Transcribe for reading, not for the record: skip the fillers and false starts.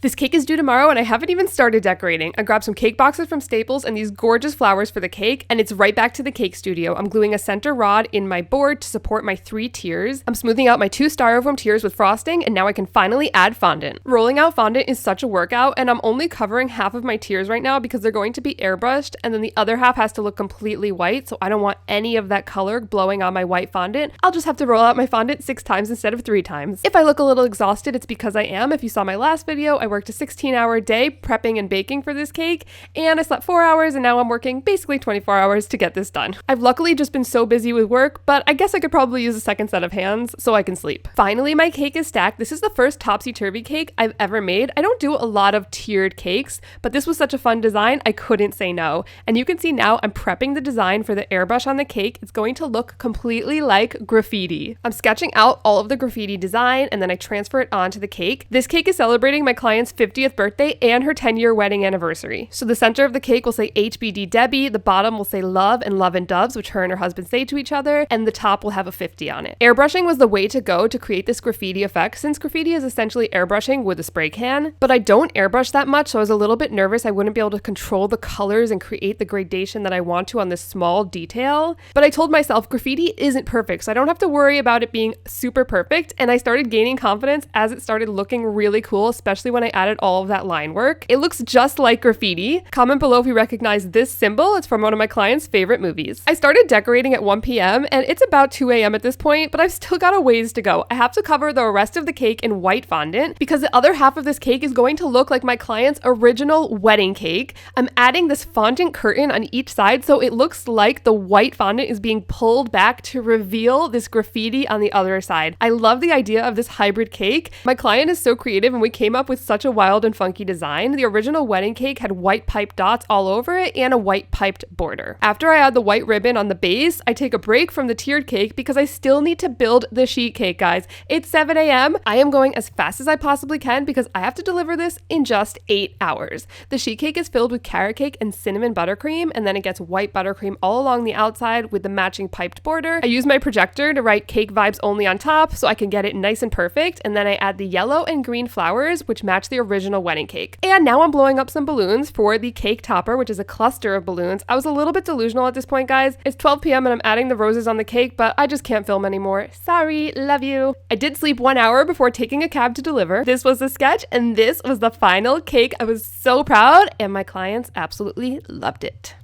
This cake is due tomorrow and I haven't even started decorating. I grabbed some cake boxes from Staples and these gorgeous flowers for the cake, and it's right back to the cake studio. I'm gluing a center rod in my board to support my 3 tiers. I'm smoothing out my 2 styrofoam tiers with frosting, and now I can finally add fondant. Rolling out fondant is such a workout, and I'm only covering half of my tiers right now because they're going to be airbrushed, and then the other half has to look completely white, so I don't want any of that color blowing on my white fondant. I'll just have to roll out my fondant 6 times instead of 3 times. If I look a little exhausted, it's because I am. If you saw my last video, I worked a 16-hour day prepping and baking for this cake, and I slept 4 hours, and now I'm working basically 24 hours to get this done. I've luckily just been so busy with work, but I guess I could probably use a second set of hands so I can sleep. Finally, my cake is stacked. This is the first topsy-turvy cake I've ever made. I don't do a lot of tiered cakes, but this was such a fun design, I couldn't say no. And you can see now I'm prepping the design for the airbrush on the cake. It's going to look completely like graffiti. I'm sketching out all of the graffiti design, and then I transfer it onto the cake. This cake is celebrating my client's 50th birthday and her 10-year wedding anniversary. So the center of the cake will say HBD Debbie, the bottom will say love and love and doves, which her and her husband say to each other, and the top will have a 50 on it. Airbrushing was the way to go to create this graffiti effect, since graffiti is essentially airbrushing with a spray can, but I don't airbrush that much, so I was a little bit nervous I wouldn't be able to control the colors and create the gradation that I want to on this small detail. But I told myself graffiti isn't perfect, so I don't have to worry about it being super perfect, and I started gaining confidence as it started looking really cool, especially when I added all of that line work. It looks just like graffiti. Comment below if you recognize this symbol. It's from one of my clients' favorite movies. I started decorating at 1 p.m. and it's about 2 a.m. at this point, but I've still got a ways to go. I have to cover the rest of the cake in white fondant because the other half of this cake is going to look like my client's original wedding cake. I'm adding this fondant curtain on each side so it looks like the white fondant is being pulled back to reveal this graffiti on the other side. I love the idea of this hybrid cake. My client is so creative and we came up with such a wild and funky design. The original wedding cake had white piped dots all over it and a white piped border. After I add the white ribbon on the base, I take a break from the tiered cake because I still need to build the sheet cake, guys. It's 7 a.m. I am going as fast as I possibly can because I have to deliver this in just 8 hours. The sheet cake is filled with carrot cake and cinnamon buttercream, and then it gets white buttercream all along the outside with the matching piped border. I use my projector to write cake vibes only on top so I can get it nice and perfect, and then I add the yellow and green flowers which match the original wedding cake. And now I'm blowing up some balloons for the cake topper, which is a cluster of balloons. I was a little bit delusional at this point, guys. It's 12 p.m. and I'm adding the roses on the cake, but I just can't film anymore. Sorry, love you. I did sleep 1 hour before taking a cab to deliver. This was the sketch and this was the final cake. I was so proud and my clients absolutely loved it.